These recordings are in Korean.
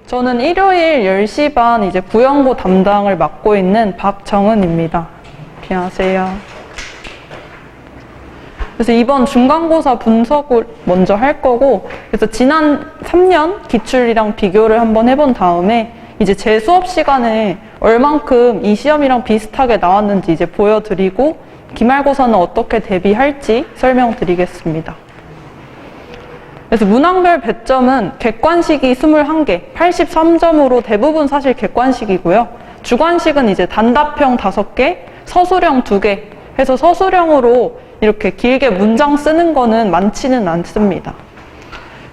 저는 일요일 10시 반 이제 부연고 담당을 맡고 있는 박정은입니다. 안녕하세요. 그래서 이번 중간고사 분석을 먼저 할 거고, 그래서 지난 3년 기출이랑 비교를 한번 해본 다음에 이제 제 수업 시간에 얼만큼 이 시험이랑 비슷하게 나왔는지 이제 보여드리고, 기말고사는 어떻게 대비할지 설명드리겠습니다. 그래서 문항별 배점은 객관식이 21개, 83점으로 대부분 사실 객관식이고요. 주관식은 이제 단답형 5개, 서술형 2개 해서 서술형으로 이렇게 길게 문장 쓰는 거는 많지는 않습니다.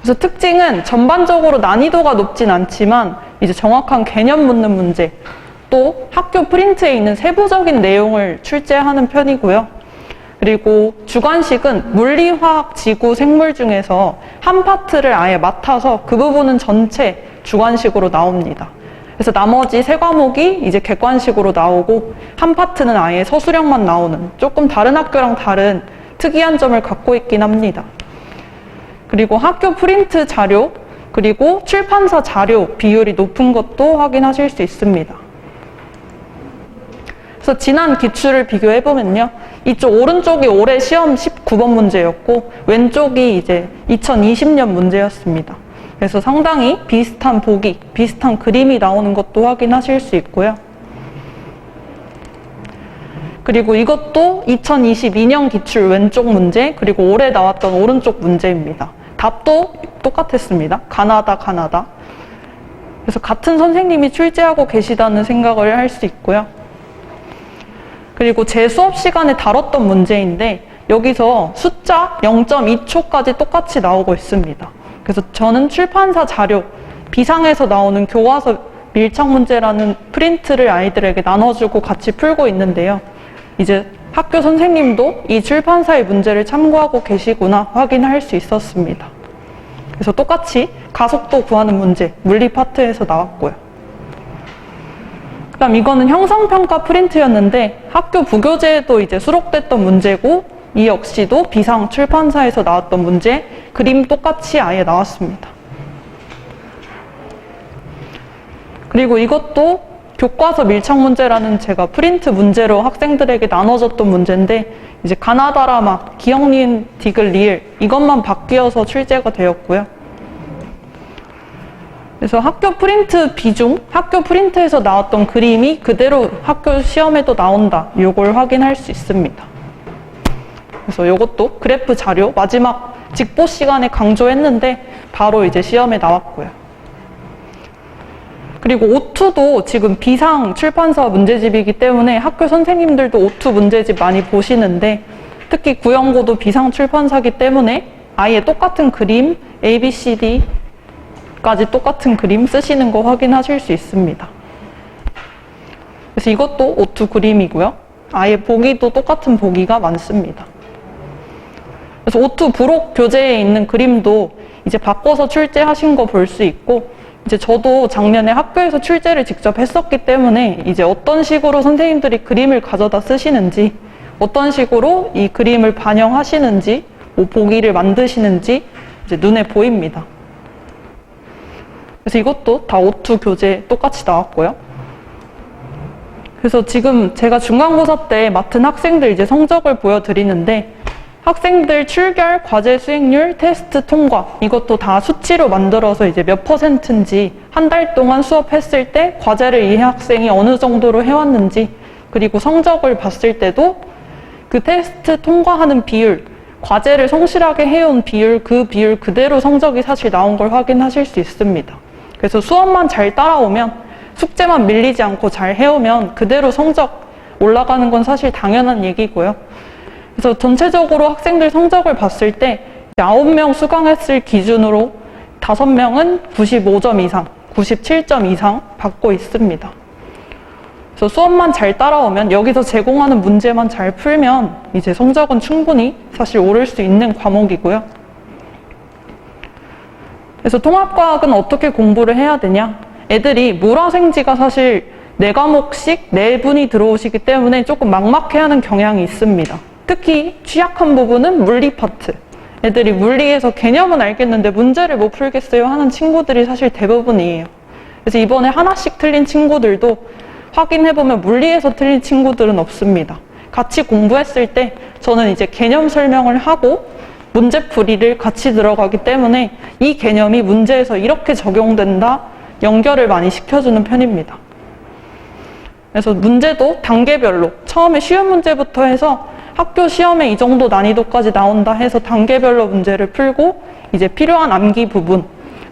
그래서 특징은 전반적으로 난이도가 높진 않지만 이제 정확한 개념 묻는 문제, 또 학교 프린트에 있는 세부적인 내용을 출제하는 편이고요. 그리고 주관식은 물리, 화학, 지구, 생물 중에서 한 파트를 아예 맡아서 그 부분은 전체 주관식으로 나옵니다. 그래서 나머지 3과목이 이제 객관식으로 나오고 한 파트는 아예 서술형만 나오는 조금 다른 학교랑 다른 특이한 점을 갖고 있긴 합니다. 그리고 학교 프린트 자료, 그리고 출판사 자료 비율이 높은 것도 확인하실 수 있습니다. 그래서 지난 기출을 비교해보면요. 이쪽 오른쪽이 올해 시험 19번 문제였고 왼쪽이 이제 2020년 문제였습니다. 그래서 상당히 비슷한 보기, 비슷한 그림이 나오는 것도 확인하실 수 있고요. 그리고 이것도 2022년 기출 왼쪽 문제, 그리고 올해 나왔던 오른쪽 문제입니다. 답도 똑같았습니다. 가나다. 그래서 같은 선생님이 출제하고 계시다는 생각을 할 수 있고요. 그리고 제 수업 시간에 다뤘던 문제인데 여기서 숫자 0.2초까지 똑같이 나오고 있습니다. 그래서 저는 출판사 자료, 비상에서 나오는 교과서 밀착 문제라는 프린트를 아이들에게 나눠주고 같이 풀고 있는데요. 이제 학교 선생님도 이 출판사의 문제를 참고하고 계시구나 확인할 수 있었습니다. 그래서 똑같이 가속도 구하는 문제, 물리 파트에서 나왔고요. 그다음 이거는 형성평가 프린트였는데 학교 부교재에도 이제 수록됐던 문제고 이 역시도 비상 출판사에서 나왔던 문제, 그림 똑같이 아예 나왔습니다. 그리고 이것도 교과서 밀착 문제라는 제가 프린트 문제로 학생들에게 나눠줬던 문제인데 이제 가나다라마, 기역, 니은, 디귿, 리을 이것만 바뀌어서 출제가 되었고요. 그래서 학교 프린트 비중, 학교 프린트에서 나왔던 그림이 그대로 학교 시험에도 나온다. 이걸 확인할 수 있습니다. 그래서 이것도 그래프 자료 마지막 직보 시간에 강조했는데 바로 이제 시험에 나왔고요. 그리고 O2도 지금 비상 출판사 문제집이기 때문에 학교 선생님들도 O2 문제집 많이 보시는데 특히 구연고도 비상 출판사기 때문에 아예 똑같은 그림, A, B, C, D 까지 똑같은 그림 쓰시는 거 확인하실 수 있습니다. 그래서 이것도 O2 그림이고요. 아예 보기도 똑같은 보기가 많습니다. 그래서 O2 부록 교재에 있는 그림도 이제 바꿔서 출제하신 거 볼 수 있고 이제 저도 작년에 학교에서 출제를 직접 했었기 때문에 이제 어떤 식으로 선생님들이 그림을 가져다 쓰시는지 어떤 식으로 이 그림을 반영하시는지 뭐 보기를 만드시는지 이제 눈에 보입니다. 그래서 이것도 다 O2 교재 똑같이 나왔고요. 그래서 지금 제가 중간고사 때 맡은 학생들 이제 성적을 보여드리는데 학생들 출결, 과제 수행률, 테스트 통과 이것도 다 수치로 만들어서 이제 몇 %인지 한 달 동안 수업했을 때 과제를 이 학생이 어느 정도로 해왔는지 그리고 성적을 봤을 때도 그 테스트 통과하는 비율, 과제를 성실하게 해온 비율, 그 비율 그대로 성적이 사실 나온 걸 확인하실 수 있습니다. 그래서 수업만 잘 따라오면 숙제만 밀리지 않고 잘 해오면 그대로 성적 올라가는 건 사실 당연한 얘기고요. 그래서 전체적으로 학생들 성적을 봤을 때 9명 수강했을 기준으로 5명은 95점 이상, 97점 이상 받고 있습니다. 그래서 수업만 잘 따라오면 여기서 제공하는 문제만 잘 풀면 이제 성적은 충분히 사실 오를 수 있는 과목이고요. 그래서 통합과학은 어떻게 공부를 해야 되냐? 애들이 물화생지가 사실 4과목씩 4분이 들어오시기 때문에 조금 막막해하는 경향이 있습니다. 특히 취약한 부분은 물리 파트. 애들이 물리에서 개념은 알겠는데 문제를 못 풀겠어요 하는 친구들이 사실 대부분이에요. 그래서 이번에 하나씩 틀린 친구들도 확인해보면 물리에서 틀린 친구들은 없습니다. 같이 공부했을 때 저는 이제 개념 설명을 하고 문제풀이를 같이 들어가기 때문에 이 개념이 문제에서 이렇게 적용된다, 연결을 많이 시켜주는 편입니다. 그래서 문제도 단계별로 처음에 쉬운 문제부터 해서 학교 시험에 이 정도 난이도까지 나온다 해서 단계별로 문제를 풀고 이제 필요한 암기 부분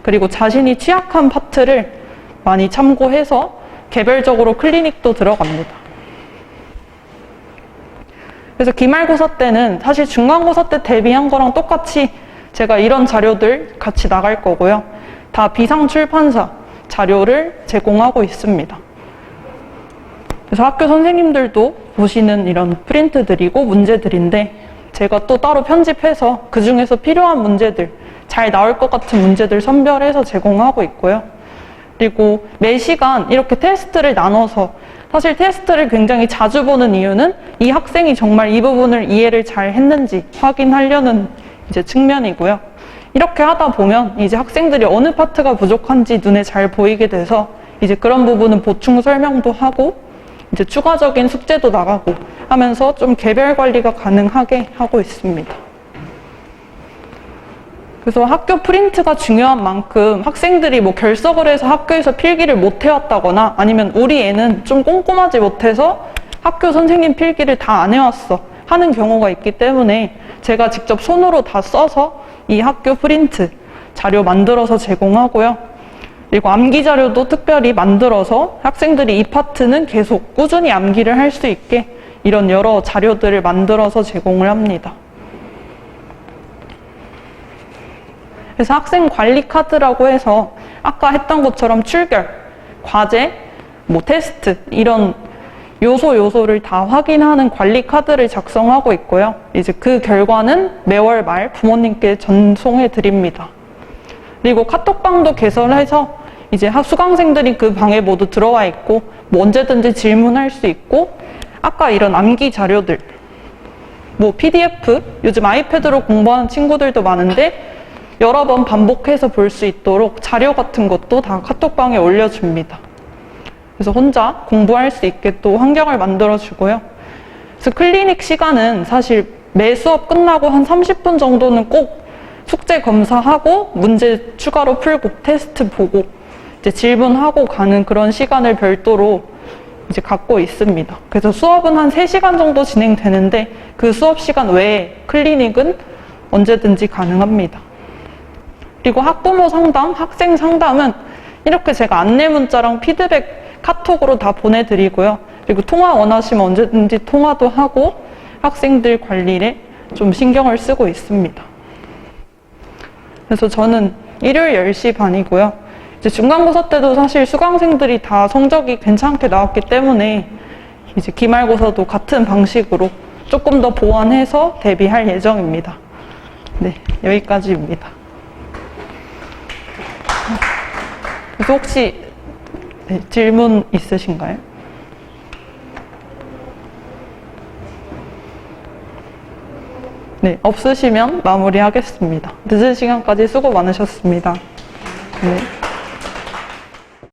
그리고 자신이 취약한 파트를 많이 참고해서 개별적으로 클리닉도 들어갑니다. 그래서 기말고사 때는 사실 중간고사 때 대비한 거랑 똑같이 제가 이런 자료들 같이 나갈 거고요. 다 비상출판사 자료를 제공하고 있습니다. 그래서 학교 선생님들도 보시는 이런 프린트들이고 문제들인데 제가 또 따로 편집해서 그 중에서 필요한 문제들, 잘 나올 것 같은 문제들 선별해서 제공하고 있고요. 그리고 매 시간 이렇게 테스트를 나눠서 사실 테스트를 굉장히 자주 보는 이유는 이 학생이 정말 이 부분을 이해를 잘 했는지 확인하려는 이제 측면이고요. 이렇게 하다 보면 이제 학생들이 어느 파트가 부족한지 눈에 잘 보이게 돼서 이제 그런 부분은 보충 설명도 하고 이제 추가적인 숙제도 나가고 하면서 좀 개별 관리가 가능하게 하고 있습니다. 그래서 학교 프린트가 중요한 만큼 학생들이 뭐 결석을 해서 학교에서 필기를 못 해왔다거나 아니면 우리 애는 좀 꼼꼼하지 못해서 학교 선생님 필기를 다 안 해왔어 하는 경우가 있기 때문에 제가 직접 손으로 다 써서 이 학교 프린트 자료 만들어서 제공하고요. 그리고 암기 자료도 특별히 만들어서 학생들이 이 파트는 계속 꾸준히 암기를 할 수 있게 이런 여러 자료들을 만들어서 제공을 합니다. 그래서 학생 관리 카드라고 해서 아까 했던 것처럼 출결, 과제, 뭐 테스트 이런 요소를 다 확인하는 관리 카드를 작성하고 있고요. 이제 그 결과는 매월 말 부모님께 전송해 드립니다. 그리고 카톡방도 개설해서 이제 수강생들이 그 방에 모두 들어와 있고 뭐 언제든지 질문할 수 있고 아까 이런 암기 자료들 뭐 PDF 요즘 아이패드로 공부하는 친구들도 많은데 여러 번 반복해서 볼 수 있도록 자료 같은 것도 다 카톡방에 올려줍니다. 그래서 혼자 공부할 수 있게 또 환경을 만들어주고요. 그래서 클리닉 시간은 사실 매 수업 끝나고 한 30분 정도는 꼭 숙제 검사하고 문제 추가로 풀고 테스트 보고 이제 질문하고 가는 그런 시간을 별도로 이제 갖고 있습니다. 그래서 수업은 한 3시간 정도 진행되는데 그 수업 시간 외에 클리닉은 언제든지 가능합니다. 그리고 학부모 상담, 학생 상담은 이렇게 제가 안내 문자랑 피드백 카톡으로 다 보내드리고요. 그리고 통화 원하시면 언제든지 통화도 하고 학생들 관리에 좀 신경을 쓰고 있습니다. 그래서 저는 일요일 10시 반이고요. 이제 중간고사 때도 사실 수강생들이 다 성적이 괜찮게 나왔기 때문에 이제 기말고사도 같은 방식으로 조금 더 보완해서 대비할 예정입니다. 네, 여기까지입니다. 그래서 혹시 질문 있으신가요? 네, 없으시면 마무리하겠습니다. 늦은 시간까지 수고 많으셨습니다. 네.